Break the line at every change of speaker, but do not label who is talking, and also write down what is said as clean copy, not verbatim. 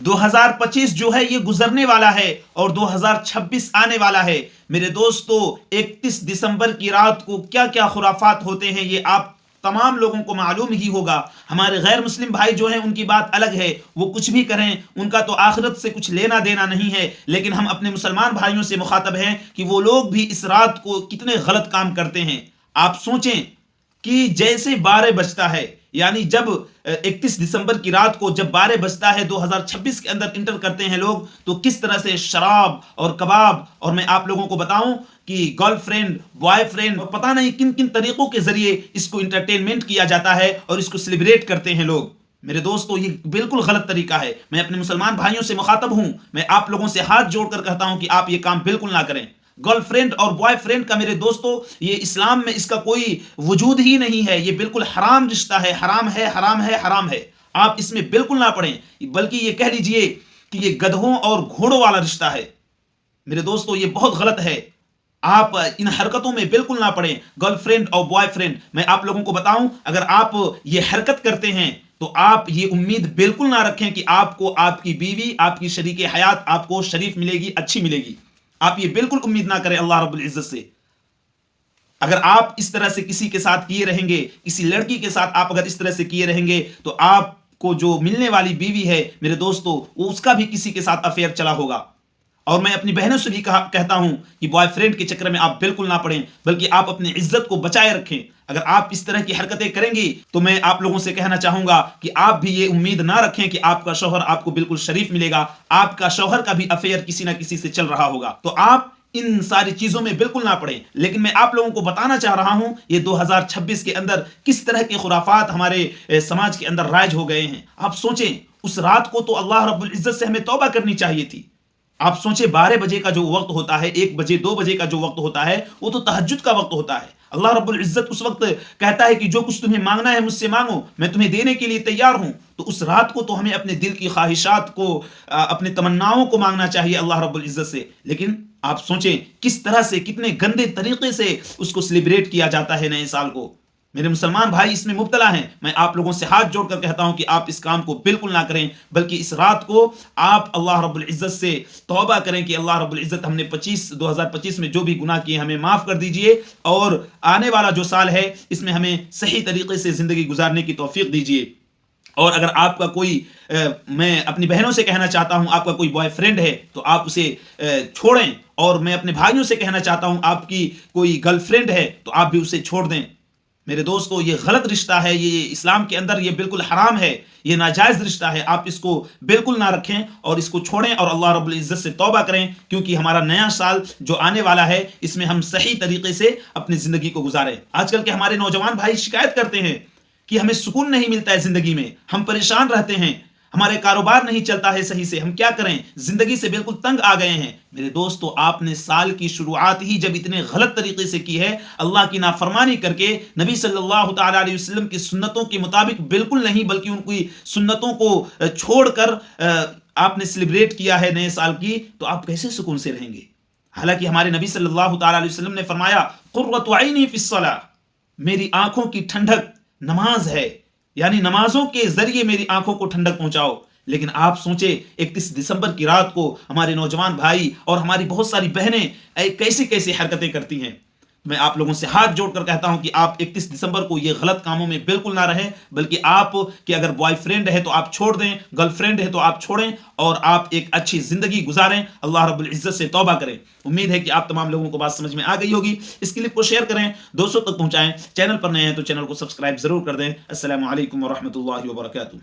2025 جو ہے یہ گزرنے والا ہے اور 2026 آنے والا ہے۔ میرے دوستو، 31 دسمبر کی رات کو کیا کیا خرافات ہوتے ہیں یہ آپ تمام لوگوں کو معلوم ہی ہوگا۔ ہمارے غیر مسلم بھائی جو ہیں ان کی بات الگ ہے، وہ کچھ بھی کریں، ان کا تو آخرت سے کچھ لینا دینا نہیں ہے، لیکن ہم اپنے مسلمان بھائیوں سے مخاطب ہیں کہ وہ لوگ بھی اس رات کو کتنے غلط کام کرتے ہیں۔ آپ سوچیں کہ جیسے 12 بجتا ہے، یعنی جب 31 دسمبر کی رات کو جب 12 بجتا ہے 2026 کے اندر انٹر کرتے ہیں لوگ، تو کس طرح سے شراب اور کباب، اور میں آپ لوگوں کو بتاؤں کہ گرل فرینڈ، بوائے فرینڈ، اور پتہ نہیں کن کن طریقوں کے ذریعے اس کو انٹرٹینمنٹ کیا جاتا ہے اور اس کو سیلیبریٹ کرتے ہیں لوگ۔ میرے دوستو، یہ بالکل غلط طریقہ ہے۔ میں اپنے مسلمان بھائیوں سے مخاطب ہوں، میں آپ لوگوں سے ہاتھ جوڑ کر کہتا ہوں کہ آپ یہ کام بالکل نہ کریں۔ گرل فرینڈ اور بوائے فرینڈ کا میرے دوستو، یہ اسلام میں اس کا کوئی وجود ہی نہیں ہے، یہ بالکل حرام رشتہ ہے، حرام ہے، حرام ہے، حرام ہے۔ آپ اس میں بالکل نہ پڑیں، بلکہ یہ کہہ لیجئے کہ یہ گدھوں اور گھوڑوں والا رشتہ ہے۔ میرے دوستو، یہ بہت غلط ہے، آپ ان حرکتوں میں بالکل نہ پڑیں۔ گرل فرینڈ اور بوائے فرینڈ، میں آپ لوگوں کو بتاؤں، اگر آپ یہ حرکت کرتے ہیں تو آپ یہ امید بالکل نہ رکھیں کہ آپ کو آپ کی بیوی، آپ کی شریک حیات آپ کو شریف ملے گی، اچھی ملے گی۔ آپ یہ بالکل امید نہ کریں اللہ رب العزت سے۔ اگر آپ اس طرح سے کسی کے ساتھ کیے رہیں گے، کسی لڑکی کے ساتھ آپ اگر اس طرح سے کیے رہیں گے، تو آپ کو جو ملنے والی بیوی ہے میرے دوستو، وہ اس کا بھی کسی کے ساتھ افیئر چلا ہوگا۔ اور میں اپنی بہنوں سے بھی کہتا ہوں کہ بوائے فرینڈ کے چکر میں آپ بالکل نہ پڑیں، بلکہ آپ اپنی عزت کو بچائے رکھیں۔ اگر آپ اس طرح کی حرکتیں کریں گی تو میں آپ لوگوں سے کہنا چاہوں گا کہ آپ بھی یہ امید نہ رکھیں کہ آپ کا شوہر آپ کو بالکل شریف ملے گا، آپ کا شوہر کا بھی افیئر کسی نہ کسی سے چل رہا ہوگا۔ تو آپ ان ساری چیزوں میں بالکل نہ پڑیں۔ لیکن میں آپ لوگوں کو بتانا چاہ رہا ہوں یہ 2026 کے اندر کس طرح کے خرافات ہمارے سماج کے اندر رائج ہو گئے ہیں۔ آپ سوچیں، اس رات کو تو اللہ رب العزت سے ہمیں توبہ کرنی چاہیے تھی۔ آپ سوچیں 12 بجے کا جو وقت ہوتا ہے، 1 بجے 2 بجے کا جو وقت ہوتا ہے، وہ تو تہجد کا وقت ہوتا ہے۔ اللہ رب العزت اس وقت کہتا ہے کہ جو کچھ تمہیں مانگنا ہے مجھ سے مانگو، میں تمہیں دینے کے لیے تیار ہوں۔ تو اس رات کو تو ہمیں اپنے دل کی خواہشات کو، اپنے تمناؤں کو مانگنا چاہیے اللہ رب العزت سے۔ لیکن آپ سوچیں کس طرح سے، کتنے گندے طریقے سے اس کو سیلیبریٹ کیا جاتا ہے نئے سال کو۔ میرے مسلمان بھائی اس میں مبتلا ہیں، میں آپ لوگوں سے ہاتھ جوڑ کر کہتا ہوں کہ آپ اس کام کو بالکل نہ کریں، بلکہ اس رات کو آپ اللہ رب العزت سے توبہ کریں کہ اللہ رب العزت ہم نے 2025 میں جو بھی گناہ کیے ہمیں معاف کر دیجئے، اور آنے والا جو سال ہے اس میں ہمیں صحیح طریقے سے زندگی گزارنے کی توفیق دیجئے۔ اور اگر آپ کا کوئی میں اپنی بہنوں سے کہنا چاہتا ہوں آپ کا کوئی بوائے فرینڈ ہے تو آپ اسے چھوڑیں، اور میں اپنے بھائیوں سے کہنا چاہتا ہوں آپ کی کوئی گرل فرینڈ ہے تو آپ بھی اسے چھوڑ دیں۔ میرے دوستو، یہ غلط رشتہ ہے، یہ اسلام کے اندر یہ بالکل حرام ہے، یہ ناجائز رشتہ ہے۔ آپ اس کو بالکل نہ رکھیں اور اس کو چھوڑیں اور اللہ رب العزت سے توبہ کریں، کیونکہ ہمارا نیا سال جو آنے والا ہے اس میں ہم صحیح طریقے سے اپنی زندگی کو گزاریں۔ آج کل کے ہمارے نوجوان بھائی شکایت کرتے ہیں کہ ہمیں سکون نہیں ملتا ہے زندگی میں، ہم پریشان رہتے ہیں، ہمارے کاروبار نہیں چلتا ہے صحیح سے، ہم کیا کریں، زندگی سے بالکل تنگ آ گئے ہیں۔ میرے دوستو، آپ نے سال کی شروعات ہی جب اتنے غلط طریقے سے کی ہے، اللہ کی نافرمانی کر کے، نبی صلی اللہ تعالی علیہ وسلم کی سنتوں کے مطابق بالکل نہیں، بلکہ ان کی سنتوں کو چھوڑ کر آپ نے سیلیبریٹ کیا ہے نئے سال کی، تو آپ کیسے سکون سے رہیں گے؟ حالانکہ ہمارے نبی صلی اللہ تعالی علیہ وسلم نے فرمایا، قرۃ عینی فی الصلاۃ، میری آنکھوں کی ٹھنڈک نماز ہے، یعنی نمازوں کے ذریعے میری آنکھوں کو ٹھنڈک پہنچاؤ۔ لیکن آپ سوچیں 31 دسمبر کی رات کو ہمارے نوجوان بھائی اور ہماری بہت ساری بہنیں کیسی کیسی حرکتیں کرتی ہیں۔ میں آپ لوگوں سے ہاتھ جوڑ کر کہتا ہوں کہ آپ 31 دسمبر کو یہ غلط کاموں میں بالکل نہ رہیں، بلکہ آپ کہ اگر بوائے فرینڈ ہے تو آپ چھوڑ دیں، گرل فرینڈ ہے تو آپ چھوڑیں، اور آپ ایک اچھی زندگی گزاریں، اللہ رب العزت سے توبہ کریں۔ امید ہے کہ آپ تمام لوگوں کو بات سمجھ میں آ گئی ہوگی۔ اس کلپ کو شیئر کریں، دوستوں تک پہنچائیں، چینل پر نئے ہیں تو چینل کو سبسکرائب ضرور کر دیں۔ السلام علیکم ورحمۃ اللہ وبرکاتہ۔